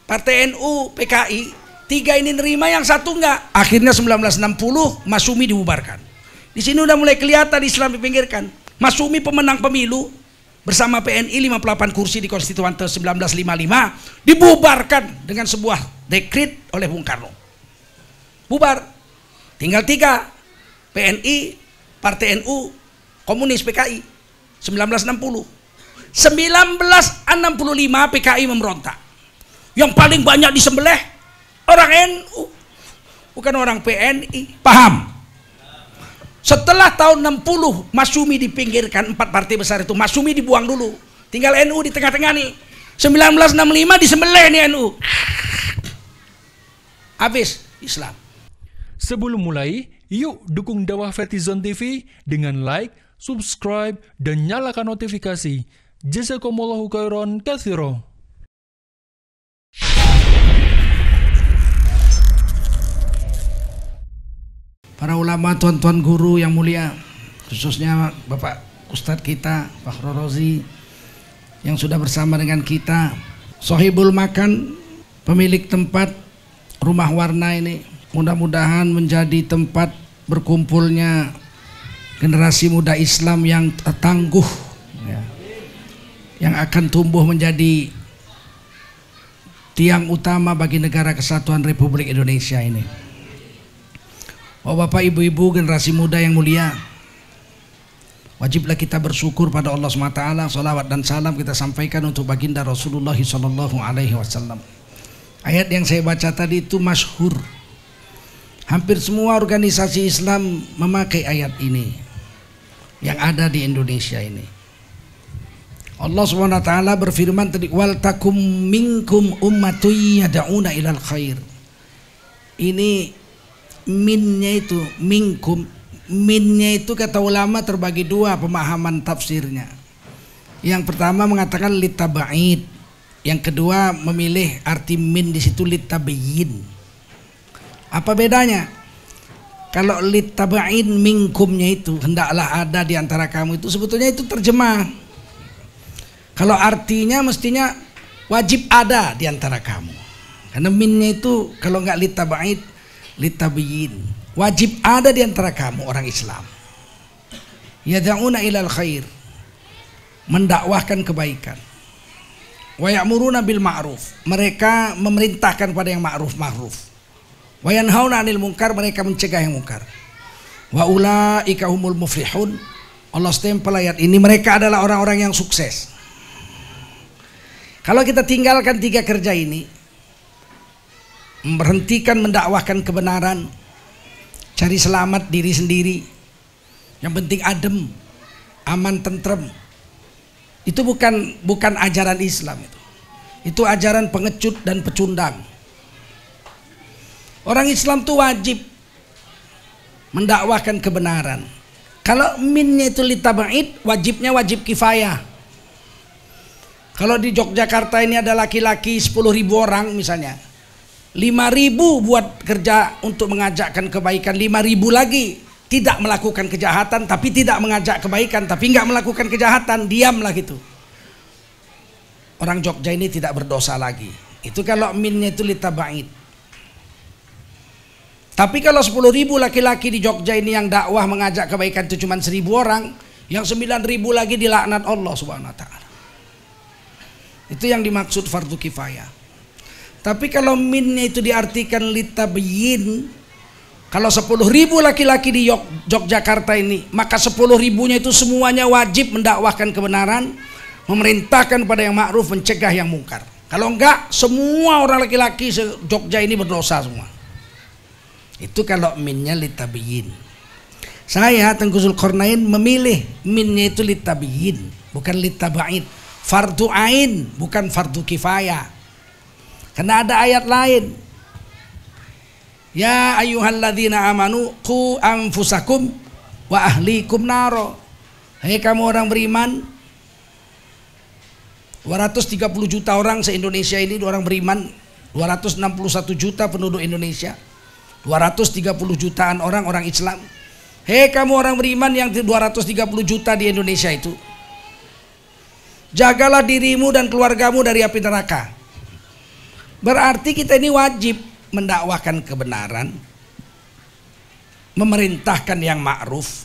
Partai NU, PKI, 3 ini nerima, yang 1 enggak. Akhirnya 1960 Masyumi dibubarkan. Di sini udah mulai kelihatan Islam dipinggirkan. Masyumi pemenang pemilu bersama PNI 58 kursi di Konstituante 1955 dibubarkan dengan sebuah dekret oleh Bung Karno. Bubar. Tinggal 3, PNI, Partai NU, Komunis, PKI. 1960. 1965 PKI memberontak. Yang paling banyak disembelih orang NU, bukan orang PNI. Paham? Setelah tahun 60 Masyumi dipinggirkan, 4 partai besar itu Masyumi dibuang dulu, tinggal NU di tengah-tengah nih. 1965 disembelih nih NU, habis Islam. Sebelum mulai, yuk dukung dakwah Fethizon TV dengan like, subscribe, dan nyalakan notifikasi. Jazakumullahu khairan katsira. Para ulama, tuan-tuan guru yang mulia, khususnya Bapak Ustadz kita, Pak Rozi, yang sudah bersama dengan kita, Sohibul Makan, pemilik tempat Rumah Warna ini, mudah-mudahan menjadi tempat berkumpulnya generasi muda Islam yang tangguh, ya, yang akan tumbuh menjadi tiang utama bagi negara kesatuan Republik Indonesia ini. Oh Bapak, Ibu-ibu, generasi muda yang mulia, wajiblah kita bersyukur pada Allah SWT. Salawat dan salam kita sampaikan untuk baginda Rasulullah SAW. Ayat yang saya baca tadi itu masyhur. Hampir semua organisasi Islam memakai ayat ini yang ada di Indonesia ini. Allah SWT berfirman tadi, wal takum minkum ummatun yad'una ilal khair. Ini minnya itu minkum, minnya itu kata ulama terbagi 2 pemahaman tafsirnya. Yang pertama mengatakan litaba'id, yang kedua memilih arti min di situ litabayin. Apa bedanya? Kalau litaba'id minkumnya itu hendaklah ada di antara kamu, itu sebetulnya itu terjemah. Kalau artinya mestinya wajib ada di antara kamu. Karena minnya itu kalau nggak litaba'id, litabiyin, wajib ada di antara kamu orang Islam. Yad'una ilal khair, mendakwahkan kebaikan. Wa ya'muruna bil ma'ruf, mereka memerintahkan pada yang ma'ruf. Wa yanhauna 'anil munkar, mereka mencegah yang munkar. Wa ulaika humul muflihun, Allah stempel ayat ini, mereka adalah orang-orang yang sukses. Kalau kita tinggalkan 3 kerja ini, memberhentikan mendakwahkan kebenaran, cari selamat diri sendiri, yang penting adem, aman, tentrem, itu bukan ajaran Islam. Itu ajaran pengecut dan pecundang. Orang Islam itu wajib mendakwahkan kebenaran. Kalau minnya itu litaba'id, wajibnya wajib kifayah. Kalau di Yogyakarta ini ada laki-laki 10.000 orang misalnya, 5.000 buat kerja untuk mengajakkan kebaikan, 5.000 lagi tidak melakukan kejahatan tapi tidak mengajak kebaikan, tapi nggak melakukan kejahatan, diamlah gitu. Orang Jogja ini tidak berdosa lagi. Itu kalau minnya itu litaba'id. Tapi kalau 10.000 laki-laki di Jogja ini yang dakwah mengajak kebaikan itu cuma 1.000 orang, yang 9.000 lagi dilaknat Allah Subhanahu wa taala. Itu yang dimaksud fardu kifayah. Tapi kalau minnya itu diartikan litabiyin, kalau 10.000 laki-laki di Yogyakarta ini, maka 10.000-nya itu semuanya wajib mendakwahkan kebenaran, memerintahkan pada yang ma'ruf, mencegah yang mungkar. Kalau enggak, semua orang laki-laki Jogja ini berdosa semua. Itu kalau minnya litabiyin. Saya Tengku Zulkarnain memilih minnya itu litabiyin, bukan litaba'id. Fardu ain, bukan fardu kifayah. Karena ada ayat lain. Ya ayyuhalladzina amanu qu anfusakum wa ahlikum naro. Hei kamu orang beriman, 230 juta orang se-Indonesia ini orang beriman, 261 juta penduduk Indonesia, 230 jutaan orang Islam. Hei kamu orang beriman yang 230 juta di Indonesia itu, jagalah dirimu dan keluargamu dari api neraka. Berarti kita ini wajib mendakwahkan kebenaran, memerintahkan yang ma'ruf,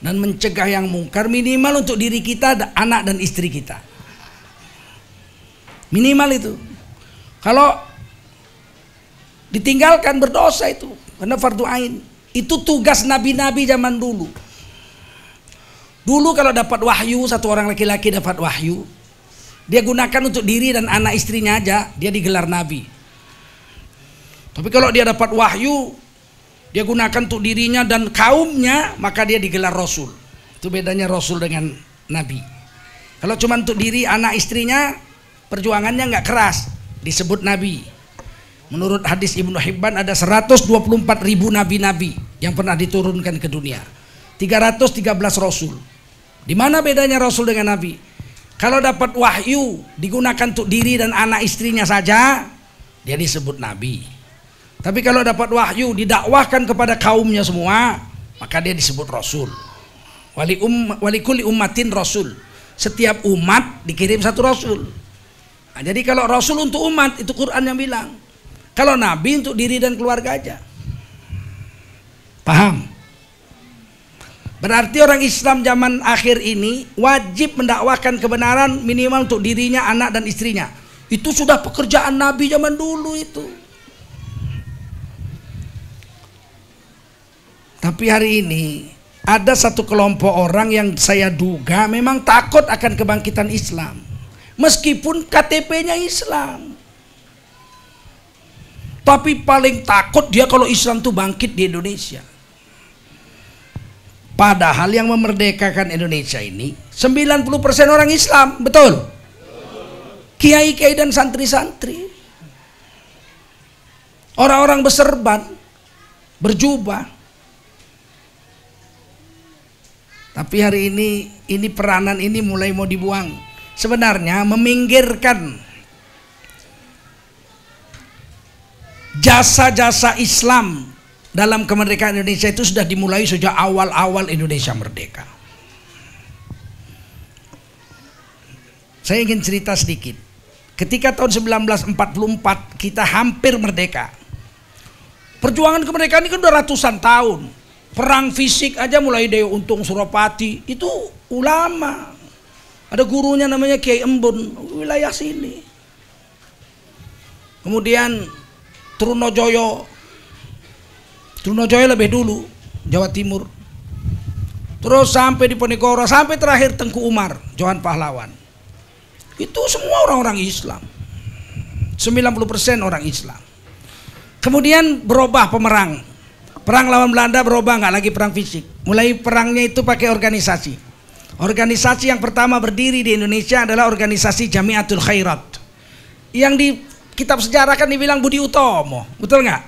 dan mencegah yang mungkar, minimal untuk diri kita, anak dan istri kita. Minimal itu. Kalau ditinggalkan berdosa itu, karena fardu ain. Itu tugas nabi-nabi zaman dulu. Dulu kalau dapat wahyu, satu orang laki-laki dapat wahyu, dia gunakan untuk diri dan anak istrinya aja, dia digelar nabi. Tapi kalau dia dapat wahyu, dia gunakan untuk dirinya dan kaumnya, maka dia digelar rasul. Itu bedanya rasul dengan nabi. Kalau cuma untuk diri, anak istrinya, perjuangannya nggak keras, disebut nabi. Menurut hadis Ibnu Hibban ada 124.000 nabi-nabi yang pernah diturunkan ke dunia. 313 rasul. Di mana bedanya rasul dengan nabi? Kalau dapat wahyu digunakan untuk diri dan anak istrinya saja, dia disebut nabi. Tapi kalau dapat wahyu didakwahkan kepada kaumnya semua, maka dia disebut rasul. Wali kulli ummatin rasul. Setiap umat dikirim satu rasul. Nah, jadi kalau rasul untuk umat, itu Quran yang bilang. Kalau nabi untuk diri dan keluarga aja. Paham? Berarti orang Islam zaman akhir ini wajib mendakwahkan kebenaran minimal untuk dirinya, anak dan istrinya. Itu sudah pekerjaan nabi zaman dulu itu. Tapi hari ini ada satu kelompok orang yang saya duga memang takut akan kebangkitan Islam. Meskipun KTP-nya Islam. Tapi paling takut dia kalau Islam itu bangkit di Indonesia. Padahal yang memerdekakan Indonesia ini 90% orang Islam, betul? Kiai-kiai dan santri-santri. Orang-orang berserban, berjubah. Tapi hari ini peranan ini mulai mau dibuang. Sebenarnya meminggirkan jasa-jasa Islam dalam kemerdekaan Indonesia itu sudah dimulai sejak awal-awal Indonesia merdeka. Saya ingin cerita sedikit. Ketika tahun 1944 kita hampir merdeka. Perjuangan kemerdekaan ini kan udah ratusan tahun. Perang fisik aja mulai dari Untung Suropati, itu ulama. Ada gurunya namanya Kiai Embun, wilayah sini. Kemudian Trunojoyo lebih dulu, Jawa Timur. Terus sampai di Ponegoro, sampai terakhir Tengku Umar, Johan Pahlawan. Itu semua orang-orang Islam. 90% orang Islam. Kemudian berubah pemerang. Perang lawan Belanda berubah, nggak lagi perang fisik. Mulai perangnya itu pakai organisasi. Organisasi yang pertama berdiri di Indonesia adalah organisasi Jamiatul Khairat. Yang di kitab sejarah kan dibilang Budi Utomo, betul nggak?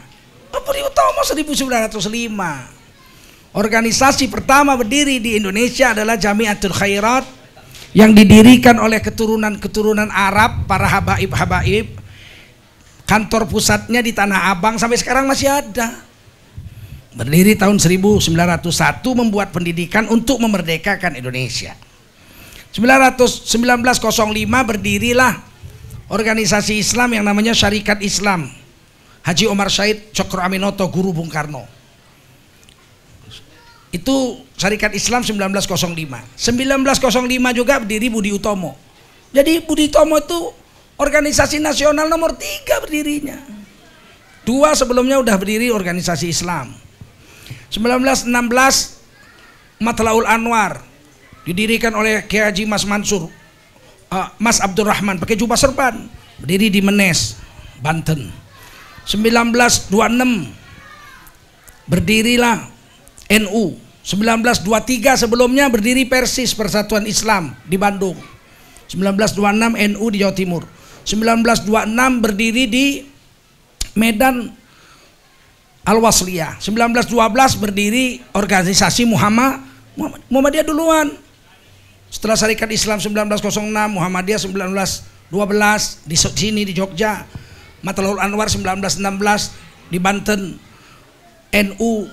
Budi Utomo 1905. Organisasi pertama berdiri di Indonesia adalah Jamiatul Khairat yang didirikan oleh keturunan-keturunan Arab, para habaib-habaib. Kantor pusatnya di Tanah Abang, sampai sekarang masih ada. Berdiri tahun 1901, membuat pendidikan untuk memerdekakan Indonesia. 1905 berdirilah organisasi Islam yang namanya Syarikat Islam. Haji Omar Said Cokro Aminoto, guru Bung Karno. Itu Syarikat Islam 1905. 1905 juga berdiri Budi Utomo. Jadi Budi Utomo itu organisasi nasional nomor 3 berdirinya. 2 sebelumnya udah berdiri organisasi Islam. 1916 Matlaul Anwar didirikan oleh Kiai Haji Mas Mansur, Mas Abdurrahman, pakai jubah serban, berdiri di Menes, Banten. 1926 berdirilah NU. 1923 sebelumnya berdiri Persis, Persatuan Islam di Bandung. 1926 NU di Jawa Timur. 1926 berdiri di Medan Al-Wasliyah. 1912 berdiri organisasi Muhammadiyah duluan. Setelah Syarikat Islam 1906, Muhammadiyah 1912 di sini di Jogja. Matlaul Anwar 1916 di Banten. NU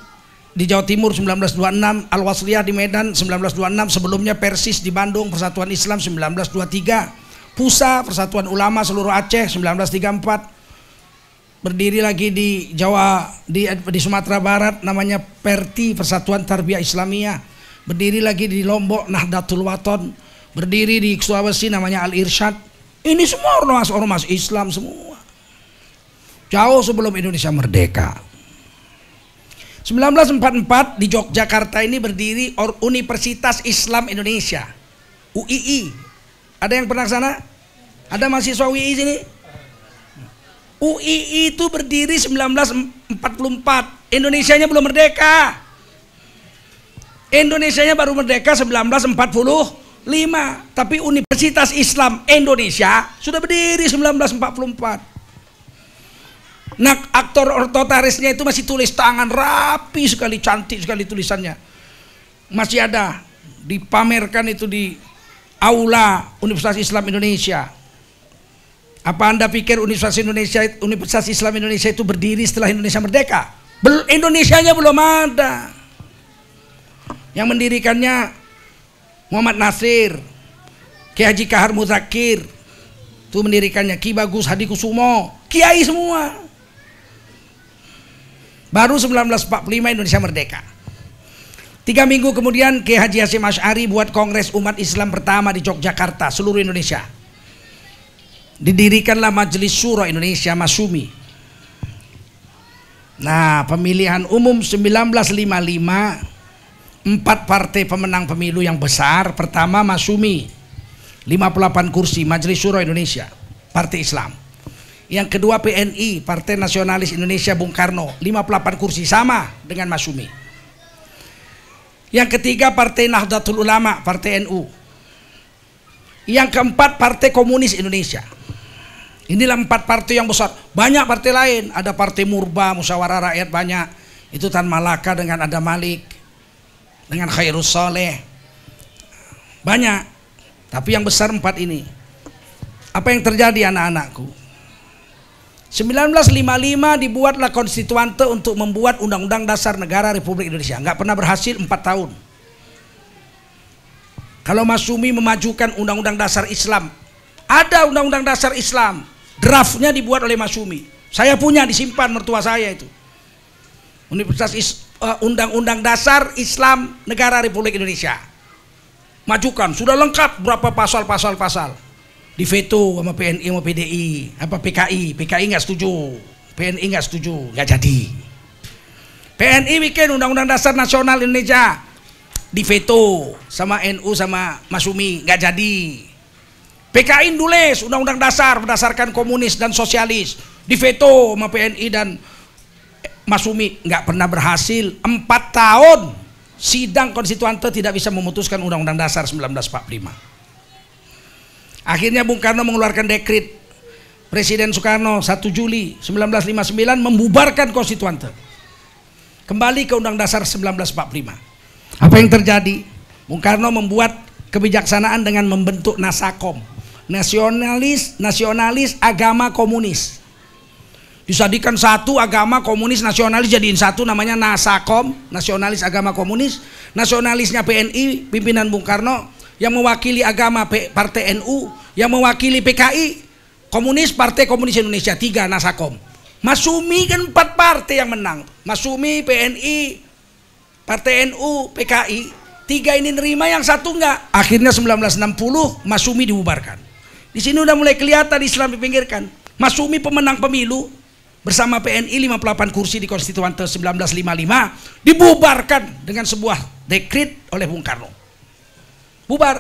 di Jawa Timur 1926, Al-Wasliyah di Medan 1926, sebelumnya Persis di Bandung, Persatuan Islam 1923. PUSA, Persatuan Ulama Seluruh Aceh 1934. Berdiri lagi di Jawa, di Sumatera Barat namanya PERTI, Persatuan Tarbiyah Islamiyah. Berdiri lagi di Lombok Nahdlatul Wathon. Berdiri di Sulawesi namanya Al-Irsyad. Ini semua ormas Islam semua. Jauh sebelum Indonesia merdeka. 1944 di Yogyakarta ini berdiri Universitas Islam Indonesia, UII. Ada yang pernah ke sana? Ada mahasiswa UII sini? UII itu berdiri 1944. Indonesianya belum merdeka. Indonesianya baru merdeka 1945. Tapi Universitas Islam Indonesia sudah berdiri 1944. Nah, aktor ortotarisnya itu masih tulis tangan rapi sekali, cantik sekali tulisannya. Masih ada dipamerkan itu di aula Universitas Islam Indonesia. Apa Anda pikir Universitas Islam Indonesia itu berdiri setelah Indonesia merdeka? Indonesianya belum ada. Yang mendirikannya Muhammad Nasir, Kiai Haji Kahar Muzakir, itu mendirikannya. Ki Bagus Hadikusumo, kiai semua. Baru 1945 Indonesia merdeka. 3 minggu kemudian Kiai Haji Hasyim Asy'ari buat kongres umat Islam pertama di Yogyakarta, seluruh Indonesia. Didirikanlah Majelis Syuro Indonesia, Masumi. Nah, pemilihan umum 1955, 4 partai pemenang pemilu yang besar. Pertama Masumi, 58 kursi, Majelis Syuro Indonesia, Partai Islam. Yang kedua PNI, Partai Nasionalis Indonesia Bung Karno, 58 kursi, sama dengan Masumi. Yang ketiga Partai Nahdlatul Ulama, Partai NU. Yang keempat Partai Komunis Indonesia. Inilah 4 partai yang besar. Banyak partai lain, ada Partai Murba, Musyawarah Rakyat banyak. Itu Tan Malaka dengan Adam Malik, dengan Khairus Soleh. Banyak. Tapi yang besar 4 ini. Apa yang terjadi anak-anakku? 1955 dibuatlah konstituante untuk membuat Undang-Undang Dasar Negara Republik Indonesia. Nggak pernah berhasil 4 tahun. Kalau Masumi memajukan Undang-Undang Dasar Islam, ada Undang-Undang Dasar Islam, draftnya dibuat oleh Masumi. Saya punya, disimpan mertua saya itu. Undang-Undang Dasar Islam Negara Republik Indonesia. Majukan, sudah lengkap berapa pasal-pasal. Di veto sama PNI sama PDI, apa PKI nggak setuju, PNI nggak setuju, nggak jadi. PNI bikin Undang-Undang Dasar Nasional Indonesia, di veto sama NU sama Masumi, nggak jadi. PKI nulis Undang-Undang Dasar berdasarkan komunis dan sosialis, di veto sama PNI dan Masumi, nggak pernah berhasil. 4 tahun sidang konstituante tidak bisa memutuskan Undang-Undang Dasar 1945. Akhirnya Bung Karno mengeluarkan dekret Presiden Soekarno 1 Juli 1959 membubarkan konstituante. Kembali ke Undang Dasar 1945. Apa yang terjadi? Bung Karno membuat kebijaksanaan dengan membentuk Nasakom, nasionalis agama komunis. Disadikan satu agama komunis nasionalis jadiin satu, namanya Nasakom, nasionalis agama komunis. Nasionalisnya PNI, pimpinan Bung Karno. Yang mewakili agama Partai NU, yang mewakili PKI, Komunis, Partai Komunis Indonesia, 3 Nasakom. Masumi kan 4 partai yang menang. Masumi, PNI, Partai NU, PKI, 3 ini nerima, yang 1 enggak. Akhirnya 1960 Masumi dibubarkan. Di sini udah mulai kelihatan Islam dipinggirkan. Masumi pemenang pemilu bersama PNI 58 kursi di konstituante 1955 dibubarkan dengan sebuah dekret oleh Bung Karno. Bubar,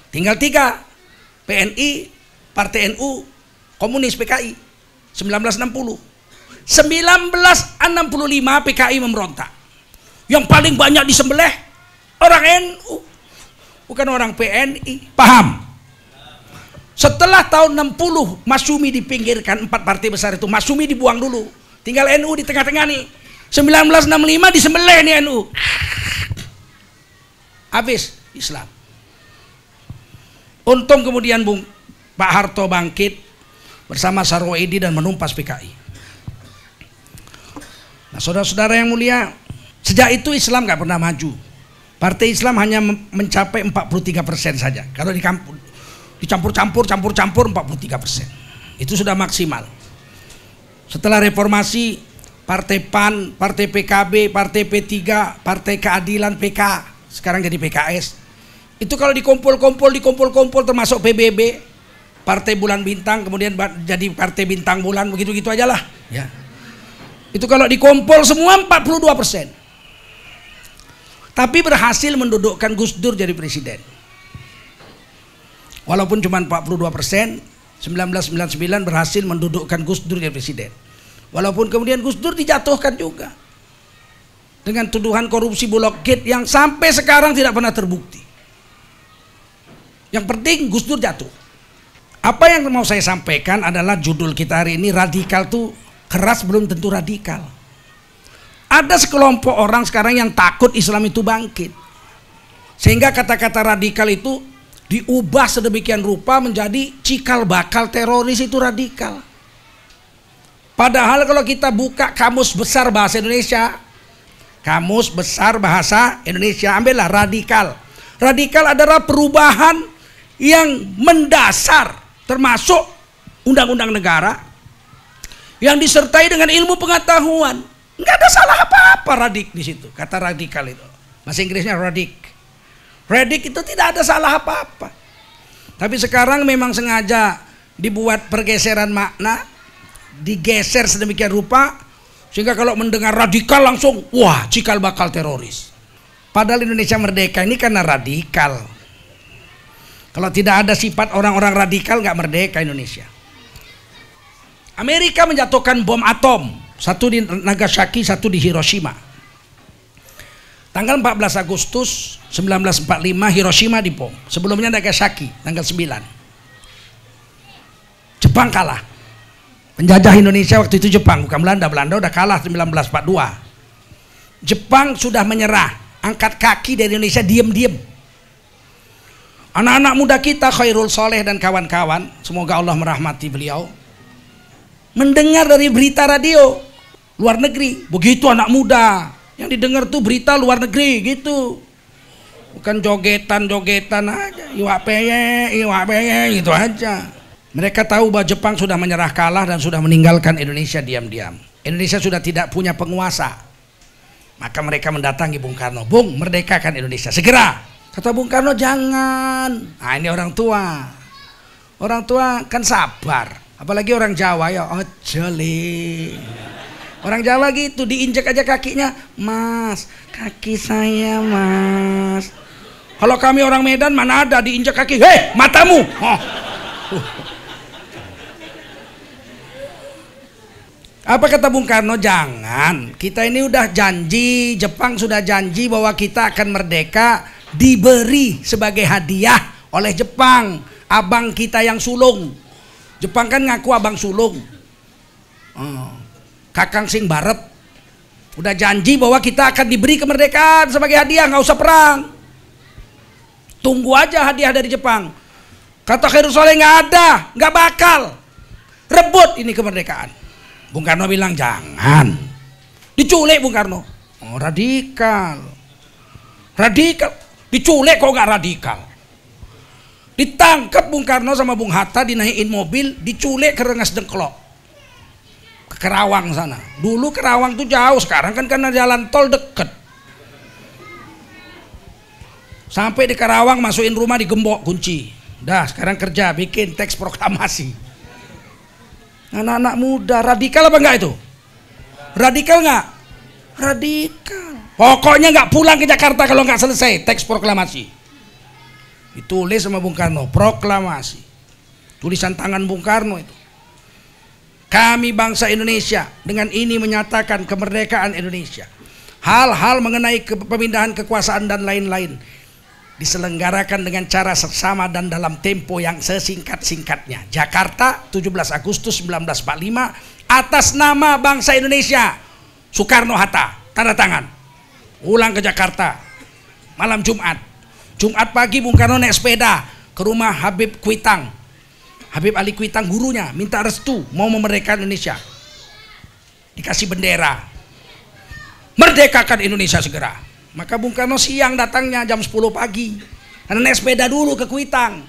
tinggal 3, PNI, Partai NU, Komunis, PKI. 1960, 1965 PKI memberontak. Yang paling banyak disembelih orang NU, bukan orang PNI. Paham? Setelah tahun 60 Masumi dipinggirkan, 4 partai besar itu Masumi dibuang dulu, tinggal NU di tengah-tengah nih. 1965 disembelih nih NU, habis Islam. Untung kemudian Pak Harto bangkit bersama Sarwoedi dan menumpas PKI. Nah, saudara-saudara yang mulia, sejak itu Islam nggak pernah maju. Partai Islam hanya mencapai 43% saja. Kalau di kampung Dicampur-campur 43%. Itu sudah maksimal. Setelah reformasi, Partai PAN, Partai PKB, Partai P3, Partai Keadilan PK, sekarang jadi PKS. Itu kalau dikumpul termasuk PBB, Partai Bulan Bintang, kemudian jadi Partai Bintang Bulan, begitu-gitu aja lah. Ya. Itu kalau dikumpul semua 42%. Tapi berhasil mendudukkan Gus Dur jadi presiden. Walaupun cuma 42%, 1999 berhasil mendudukkan Gus Dur jadi presiden. Walaupun kemudian Gus Dur dijatuhkan juga dengan tuduhan korupsi Bulog Gate yang sampai sekarang tidak pernah terbukti. Yang penting Gus Dur jatuh. Apa yang mau saya sampaikan adalah judul kita hari ini, radikal tuh keras belum tentu radikal. Ada sekelompok orang sekarang yang takut Islam itu bangkit, sehingga kata-kata radikal itu diubah sedemikian rupa menjadi cikal bakal teroris itu radikal. Padahal kalau kita buka Kamus Besar Bahasa Indonesia, Kamus Besar Bahasa Indonesia, ambillah radikal. Radikal adalah perubahan yang mendasar, termasuk undang-undang negara yang disertai dengan ilmu pengetahuan. Nggak ada salah apa-apa radik di situ. Kata radikal itu, bahasa Inggrisnya radik. Radik itu tidak ada salah apa-apa. Tapi sekarang memang sengaja dibuat pergeseran makna, digeser sedemikian rupa sehingga kalau mendengar radikal langsung wah cikal bakal teroris. Padahal Indonesia merdeka ini karena radikal. Kalau tidak ada sifat orang-orang radikal nggak merdeka Indonesia. Amerika menjatuhkan bom atom, satu di Nagasaki, satu di Hiroshima. Tanggal 14 Agustus 1945 Hiroshima dibom. Sebelumnya Nagasaki tanggal 9. Jepang kalah. Penjajah Indonesia waktu itu Jepang, bukan Belanda. Belanda udah kalah 1942. Jepang sudah menyerah, angkat kaki dari Indonesia diam-diam. Anak-anak muda kita Khairul Soleh dan kawan-kawan, semoga Allah merahmati beliau, mendengar dari berita radio luar negeri. Begitu anak muda yang didengar tuh berita luar negeri gitu, bukan jogetan aja, iwak peye gitu aja. Mereka tahu bahwa Jepang sudah menyerah kalah dan sudah meninggalkan Indonesia diam-diam. Indonesia sudah tidak punya penguasa. Maka mereka mendatangi Bung Karno, Bung, merdekakan Indonesia segera. Kata Bung Karno, jangan. Nah, ini orang tua. Orang tua kan sabar. Apalagi orang Jawa ya, ojoli. Orang Jawa gitu, diinjek aja kakinya, Mas, kaki saya Mas. Kalau kami orang Medan mana ada diinjek kaki, hei matamu. Apa kata Bung Karno? Jangan. Kita ini udah janji, Jepang sudah janji bahwa kita akan merdeka, diberi sebagai hadiah oleh Jepang abang kita yang sulung. Jepang kan ngaku abang sulung. Kakang Sing Barep udah janji bahwa kita akan diberi kemerdekaan sebagai hadiah, nggak usah perang. Tunggu aja hadiah dari Jepang. Kata Khairul Soleh, nggak ada, nggak bakal. Rebut ini kemerdekaan. Bung Karno bilang jangan. Diculik Bung Karno. Oh, radikal. Radikal. Diculik kok nggak radikal. Ditangkap Bung Karno sama Bung Hatta, dinaikin mobil, diculik ke Rengas Dengklok, ke Kerawang sana. Dulu Kerawang tuh jauh, sekarang kan karena jalan tol deket. Sampai di Kerawang masukin rumah, digembok kunci. Dah sekarang kerja, bikin teks proklamasi. Anak-anak muda radikal apa enggak itu? Radikal enggak? Radikal. Pokoknya enggak pulang ke Jakarta kalau enggak selesai teks proklamasi. Ditulis sama Bung Karno, proklamasi. Tulisan tangan Bung Karno itu. Kami bangsa Indonesia dengan ini menyatakan kemerdekaan Indonesia. Hal-hal mengenai pemindahan kekuasaan dan lain-lain diselenggarakan dengan cara seksama dan dalam tempo yang sesingkat-singkatnya. Jakarta 17 Agustus 1945 atas nama bangsa Indonesia. Soekarno-Hatta, tanda tangan. Ulang ke Jakarta malam Jumat. Jumat pagi Bung Karno naik sepeda ke rumah Habib Kuitang, Habib Ali Kuitang gurunya, minta restu mau memerdekakan Indonesia. Dikasih bendera, merdekakan Indonesia segera. Maka Bung Karno siang datangnya jam 10 pagi, karena naik sepeda dulu ke Kuitang.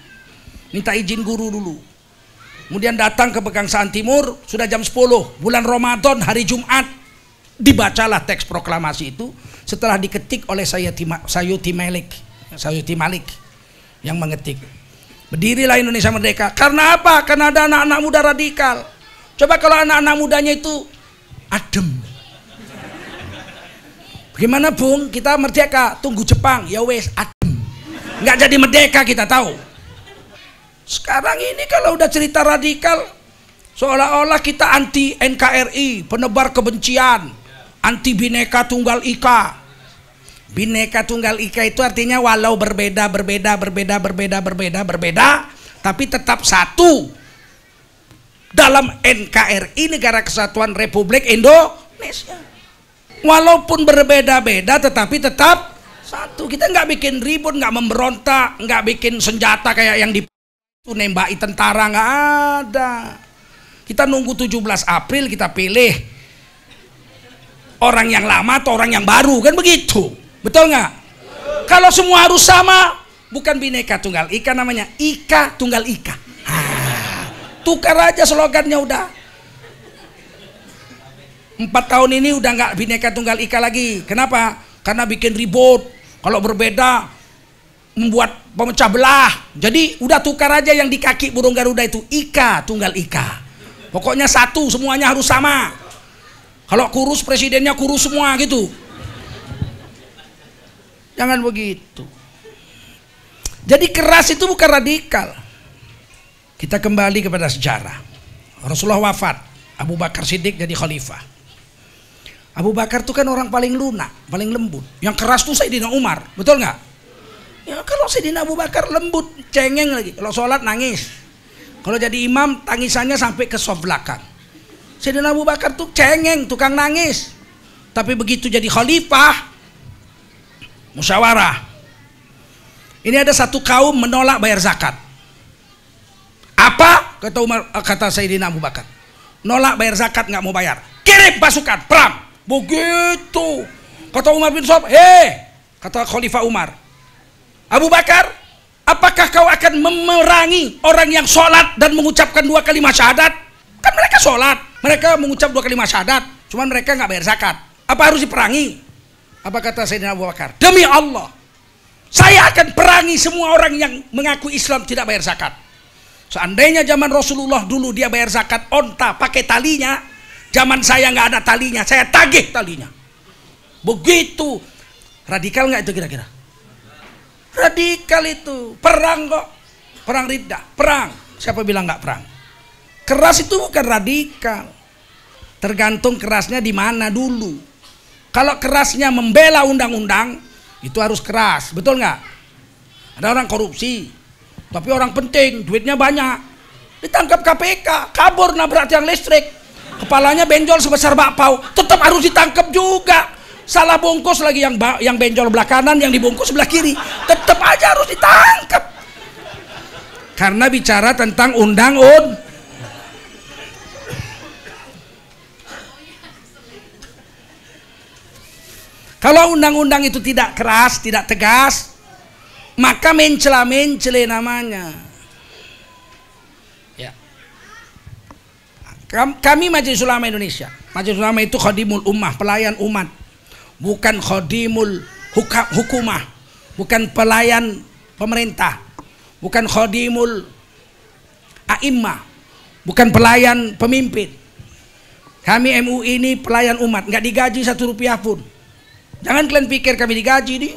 minta izin guru dulu. Kemudian datang ke Pegangsaan Timur, sudah jam 10, bulan Ramadan, hari Jumat. Dibacalah teks proklamasi itu setelah diketik oleh Sayuti Malik yang mengetik. Berdirilah Indonesia merdeka. Karena apa? Karena ada anak-anak muda radikal. Coba kalau anak-anak mudanya itu adem. Bagaimana Bung? Kita merdeka, tunggu Jepang. Ya wes, adem. Nggak jadi merdeka kita tahu. Sekarang ini kalau udah cerita radikal, seolah-olah kita anti NKRI, penebar kebencian, anti Bhinneka Tunggal Ika. Bhinneka Tunggal Ika itu artinya walau berbeda, tapi tetap satu dalam NKRI, Negara Kesatuan Republik Indonesia. Walaupun berbeda-beda, tetapi tetap satu. Kita nggak bikin ribut, nggak memberontak, nggak bikin senjata kayak yang nembaki tentara, nggak ada. Kita nunggu 17 April kita pilih orang yang lama atau orang yang baru, kan begitu, betul nggak? Kalau semua harus sama, bukan Bhinneka Tunggal Ika namanya, Ika Tunggal Ika. Tukar aja slogannya udah. 4 tahun ini udah nggak Bhinneka Tunggal Ika lagi. Kenapa? Karena bikin ribut. Kalau berbeda membuat pemecah belah. Jadi udah tukar aja yang di kaki burung Garuda itu, Ika Tunggal Ika. Pokoknya satu, semuanya harus sama. Kalau kurus presidennya kurus semua gitu. Jangan begitu. Jadi keras itu bukan radikal. Kita kembali kepada sejarah. Rasulullah wafat, Abu Bakar Siddiq jadi khalifah. Abu Bakar itu kan orang paling lunak, paling lembut. Yang keras tuh Sayyidina Umar, betul nggak? Ya kalau Sayyidina Abu Bakar lembut, cengeng lagi. Kalau sholat nangis. Kalau jadi imam tangisannya sampai ke soft belakang. Sayyidina Abu Bakar tuh cengeng, tukang nangis. Tapi begitu jadi khalifah, musyawarah. Ini ada satu kaum menolak bayar zakat. Apa? Kata Sayyidina Abu Bakar. Nolak bayar zakat, nggak mau bayar. Kirim pasukan, perang. Begitu. Kata Umar bin Khattab, kata Khalifah Umar, Abu Bakar, apakah kau akan memerangi orang yang sholat dan mengucapkan 2 kalimat syahadat? Kan mereka sholat, mereka mengucap 2 kalimat syahadat, cuman mereka nggak bayar zakat. Apa harus diperangi? Apa kata Sayyidina Abu Bakar? Demi Allah, saya akan perangi semua orang yang mengaku Islam tidak bayar zakat. Seandainya zaman Rasulullah dulu dia bayar zakat onta pakai talinya, zaman saya nggak ada talinya, saya tagih talinya. Begitu. Radikal nggak itu kira-kira? Radikal itu. Perang kok. Perang riddah. Perang. Siapa bilang nggak perang? Keras itu bukan radikal. Tergantung kerasnya di mana dulu. Kalau kerasnya membela undang-undang, itu harus keras. Betul nggak? Ada orang korupsi, tapi orang penting, duitnya banyak. Ditangkap KPK, kabur nabrak tiang listrik. Kepalanya benjol sebesar bakpao, tetap harus ditangkap juga. Salah bungkus lagi, yang benjol belah kanan, yang dibungkus sebelah kiri, tetap aja harus ditangkap. Karena bicara tentang undang-undang. Kalau undang-undang itu tidak keras, tidak tegas, maka mencela-mencele namanya. Ya. Kami Majelis Ulama Indonesia. Majelis Ulama itu khadimul ummah, pelayan umat. Bukan khadimul hukumah, bukan pelayan pemerintah, bukan khadimul a'immah, bukan pelayan pemimpin. Kami MUI ini pelayan umat, nggak digaji 1 rupiah pun. Jangan kalian pikir kami digaji nih.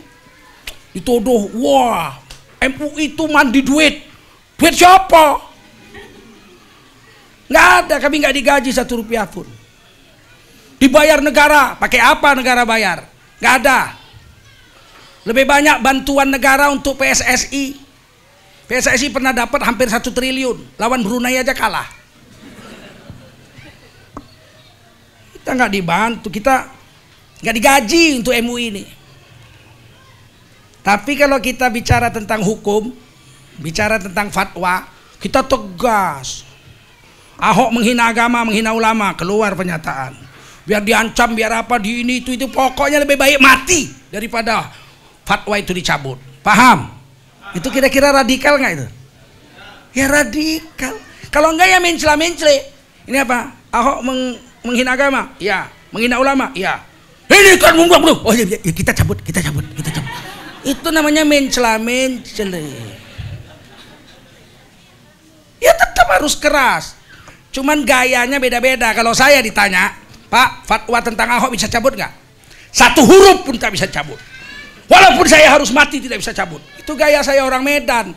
Dituduh, wah MUI itu mandi duit. Duit siapa? Nggak ada, kami nggak digaji 1 rupiah pun. Dibayar negara, pakai apa negara bayar? Nggak ada. Lebih banyak bantuan negara untuk PSSI. PSSI pernah dapat hampir 1 triliun, lawan Brunei aja kalah. Kita nggak dibantu, kita nggak digaji untuk MUI ini. Tapi kalau kita bicara tentang hukum, bicara tentang fatwa, kita tegas. Ahok menghina agama, menghina ulama, keluar pernyataan. Biar diancam, biar apa, di ini itu pokoknya lebih baik mati daripada fatwa itu dicabut. Paham? Itu kira-kira radikal nggak itu? Ya radikal. Kalau enggak ya mencela-mencele. Ini apa? Ahok menghina agama? Ya. Menghina ulama? Ya. Ini kan membuang. Oh ya, kita cabut. Itu namanya mencela-mencele. Ya tetap harus keras. Cuman gayanya beda-beda. Kalau saya ditanya, Pak, fatwa tentang Ahok bisa cabut nggak? Satu huruf pun tak bisa cabut. Walaupun saya harus mati tidak bisa cabut. Itu gaya saya orang Medan.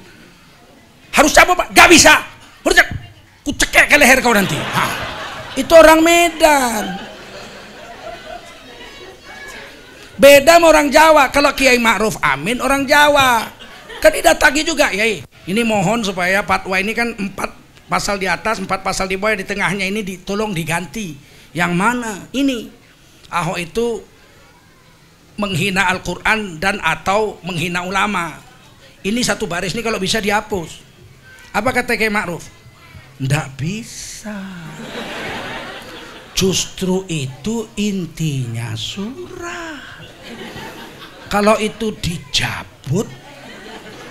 Harus cabut Pak? Gak bisa. Ku cekek ke leher kau nanti. Itu orang Medan. Beda sama orang Jawa. Kalau Kiai Ma'ruf Amin orang Jawa. Kan didatangi juga. Yai, ini mohon supaya fatwa ini kan 4 pasal di atas, 4 pasal di bawah, di tengahnya ini tolong diganti. Yang mana? Ini Ahok itu menghina Al-Quran dan atau menghina ulama. Ini satu baris ini kalau bisa dihapus. Apa kata Kiai Ma'ruf? Nggak bisa. Justru itu intinya surat. Kalau itu dicabut,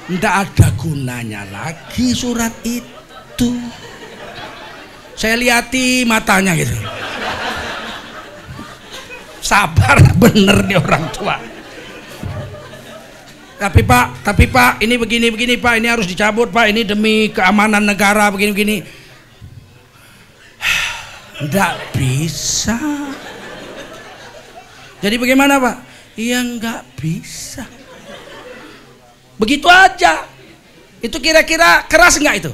nggak ada gunanya lagi surat itu. Saya lihati matanya gitu. Sabar bener nih orang tua. Tapi Pak, ini begini Pak, ini harus dicabut Pak, ini demi keamanan negara begini. Nggak bisa. Jadi bagaimana Pak? Ya nggak bisa. Begitu aja. Itu kira-kira keras nggak itu?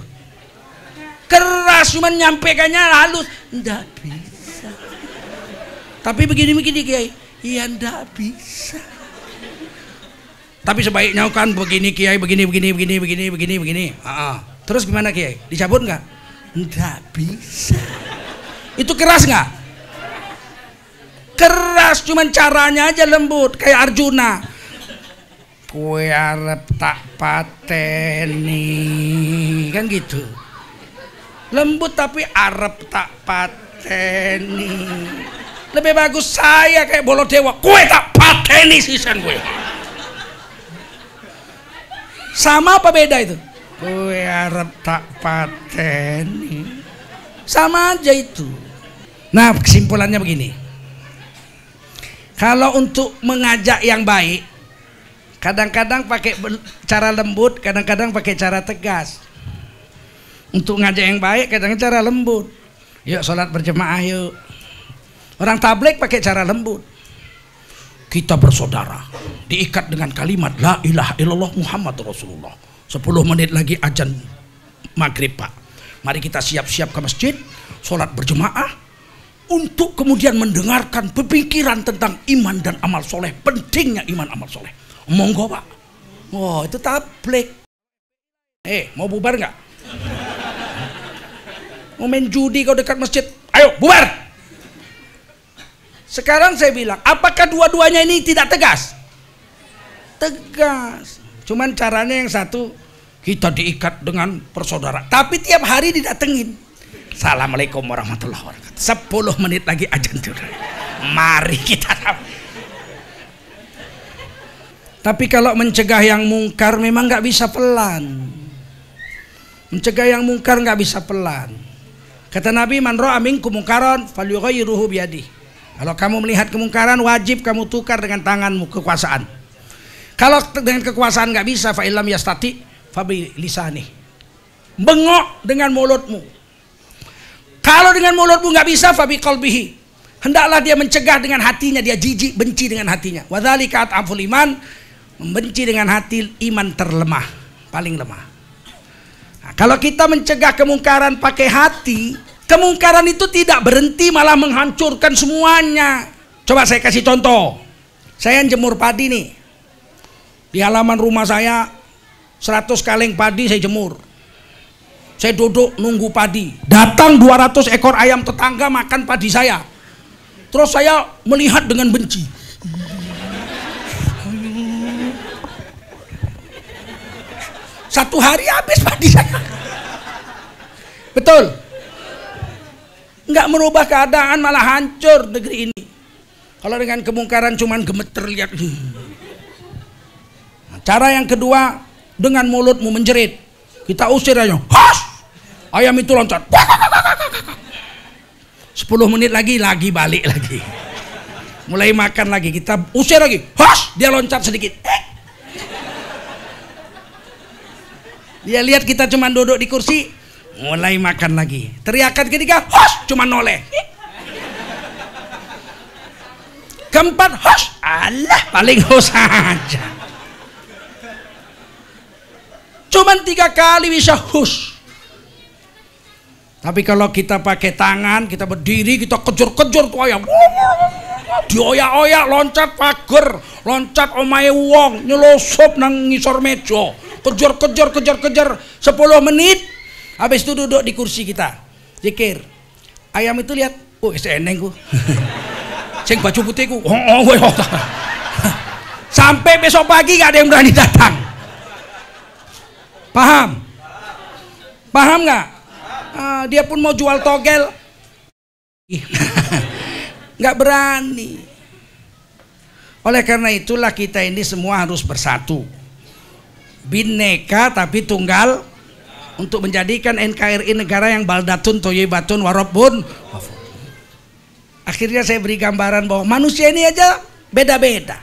Keras, cuman nyampaikannya halus. Nggak bisa. Tapi begini Kiai, ya ndak bisa. Tapi sebaiknya kan begini Kiai, begini. Terus gimana Kiai? Dicabut nggak? Ndak bisa. Itu keras nggak? Keras, cuman caranya aja lembut, kayak Arjuna. Kue arep tak pateni, kan gitu. Lembut tapi arep tak pateni. Lebih bagus saya kayak Bolodewa, kue tak pateni sisan gue. Sama apa beda itu? Kue arep tak pateni. Sama aja itu. Nah, kesimpulannya begini. Kalau untuk mengajak yang baik, kadang-kadang pakai cara lembut, kadang-kadang pakai cara tegas. Untuk ngajak yang baik, kadang-kadang cara lembut. Yuk sholat berjemaah yuk. Orang tabligh pakai cara lembut. Kita bersaudara, diikat dengan kalimat la ilaha illallah Muhammad Rasulullah. 10 menit lagi azan maghrib Pak. Mari kita siap-siap ke masjid, sholat berjemaah, untuk kemudian mendengarkan pemikiran tentang iman dan amal soleh, pentingnya iman amal soleh. Monggo Pak. Wah, itu tabligh. Mau bubar nggak? Mau main judi kau dekat masjid? Ayo bubar. Sekarang saya bilang, apakah dua-duanya ini tidak tegas? Tegas. Cuman caranya yang satu, kita diikat dengan persaudaraan. Tapi tiap hari didatengin. Assalamualaikum warahmatullahi wabarakatuh. 10 menit lagi azan sudah. Mari kita. Tapi kalau mencegah yang mungkar memang nggak bisa pelan. Mencegah yang mungkar nggak bisa pelan. Kata Nabi, man ra'a minkum mungkaran falyughayyirhu biyadihi. Kalau kamu melihat kemungkaran, wajib kamu tukar dengan tanganmu, kekuasaan. Kalau dengan kekuasaan nggak bisa, fa illam yastati fa bi lisani. Bengok dengan mulutmu. Kalau dengan mulutmu nggak bisa, fa bi qalbihi. Hendaklah dia mencegah dengan hatinya, dia jijik, benci dengan hatinya. Wa dzalika at'aful iman, membenci dengan hati iman terlemah, paling lemah. Nah, kalau kita mencegah kemungkaran pakai hati, kemungkaran itu tidak berhenti, malah menghancurkan semuanya. Coba saya kasih contoh. Saya jemur padi nih. Di halaman rumah saya 100 kaleng padi saya jemur. Saya duduk nunggu padi. Datang 200 ekor ayam tetangga makan padi saya. Terus saya melihat dengan benci. Satu hari habis padi saya. Betul? Nggak merubah keadaan, malah hancur negeri ini. Kalau dengan kemungkaran cuman gemeter lihat. Cara yang kedua, dengan mulutmu menjerit. Kita usir aja. Hos! Ayam itu loncat. 10 menit lagi balik lagi. Mulai makan lagi. Kita usir lagi. Hos! Dia loncat sedikit. Dia lihat kita cuma duduk di kursi. Mulai makan lagi. Teriakan ketiga. Hos! Cuma noleh. Keempat. Hos! Alah, paling hos aja. Cuman 3 kali bisa hus. Tapi kalau kita pakai tangan, kita berdiri, kita kejar-kejar tuh ayam. Dioyak-oyak, loncat pagar, loncat omahe wong, nyelosop nang ngisor meja. Kejar-kejar 10 menit. Habis itu duduk di kursi kita. Zikir. Ayam itu lihat, oh seneng ku. Sing baju putih ku. Sampai besok pagi gak ada yang berani datang. Paham? Paham nggak? Dia pun mau jual togel, nggak berani. Oleh karena itulah kita ini semua harus bersatu, bineka tapi tunggal, untuk menjadikan NKRI negara yang baldatun toyibatun warobun. Akhirnya saya beri gambaran bahwa manusia ini aja beda-beda.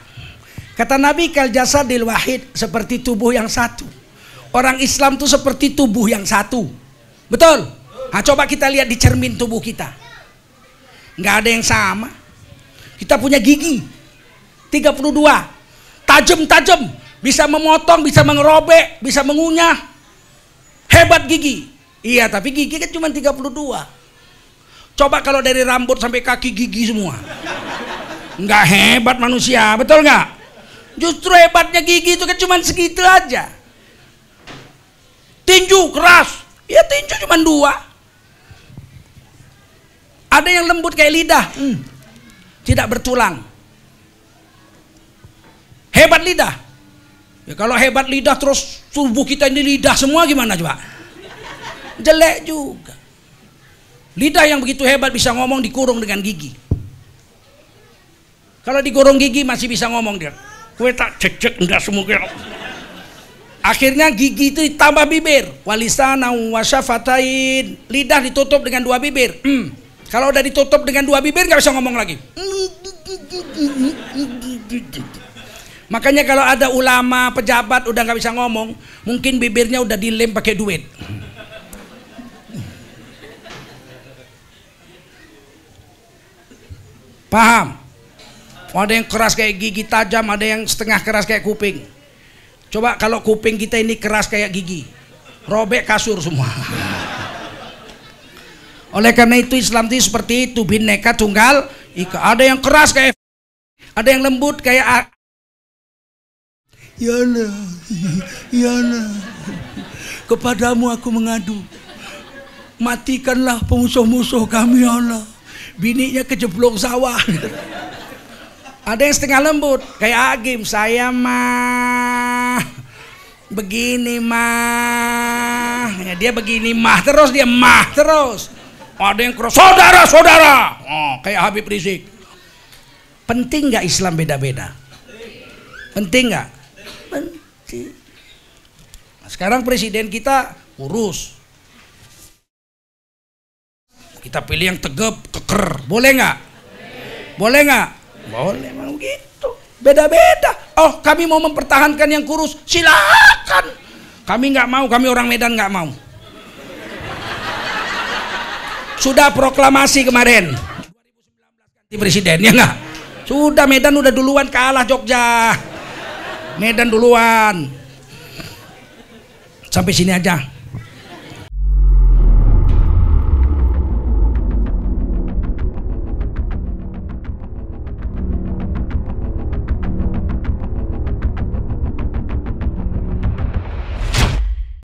Kata Nabi, kal jasadil wahid, seperti tubuh yang satu. Orang Islam itu seperti tubuh yang satu. Betul? Nah, coba kita lihat di cermin tubuh kita. Nggak ada yang sama. Kita punya gigi 32. Tajam-tajam. Bisa memotong, bisa mengerobek, bisa mengunyah. Hebat gigi. Iya, tapi gigi kan cuma 32. Coba kalau dari rambut sampai kaki gigi semua. Nggak hebat manusia, betul nggak? Justru hebatnya gigi itu kan cuma segitu aja. Tinju keras, ya tinju cuma 2. Ada yang lembut kayak lidah, tidak bertulang. Hebat lidah. Ya kalau hebat lidah terus tubuh kita ini lidah semua gimana coba? Jelek juga. Lidah yang begitu hebat bisa ngomong dikurung dengan gigi. Kalau dikurung gigi masih bisa ngomong dia. Kue tak cek enggak semua. Akhirnya gigi itu ditambah bibir, walisana wasyafatain, lidah ditutup dengan 2 bibir. Kalau udah ditutup dengan 2 bibir nggak bisa ngomong lagi. Makanya kalau ada ulama, pejabat udah nggak bisa ngomong, mungkin bibirnya udah dilem pakai duit. Paham? Ada yang keras kayak gigi tajam, ada yang setengah keras kayak kuping. Coba kalau kuping kita ini keras kayak gigi, robek kasur semua. Oleh karena itu Islam itu seperti itu, bineka tunggal ika. Ada yang keras kayak, ada yang lembut kayak ya Allah, kepadamu aku mengadu, matikanlah pemusuh-musuh kami ya Allah. Bininya kejeblok sawah. Ada yang setengah lembut kayak Agim, saya mah begini mah, ya, dia begini mah terus, dia mah terus. Ada yang keras, saudara, kayak Habib Rizik. Penting nggak Islam beda-beda? Penting nggak? Penting. Sekarang presiden kita kurus, kita pilih yang tegap, keker, boleh nggak? Boleh nggak? Boleh, memang gitu. Beda-beda. Oh, kami mau mempertahankan yang kurus, silakan. Kami nggak mau, kami orang Medan nggak mau. Sudah proklamasi kemarin 2019 ganti presiden, ya nggak? Sudah, Medan udah duluan kalah Jogja. Medan duluan. Sampai sini aja.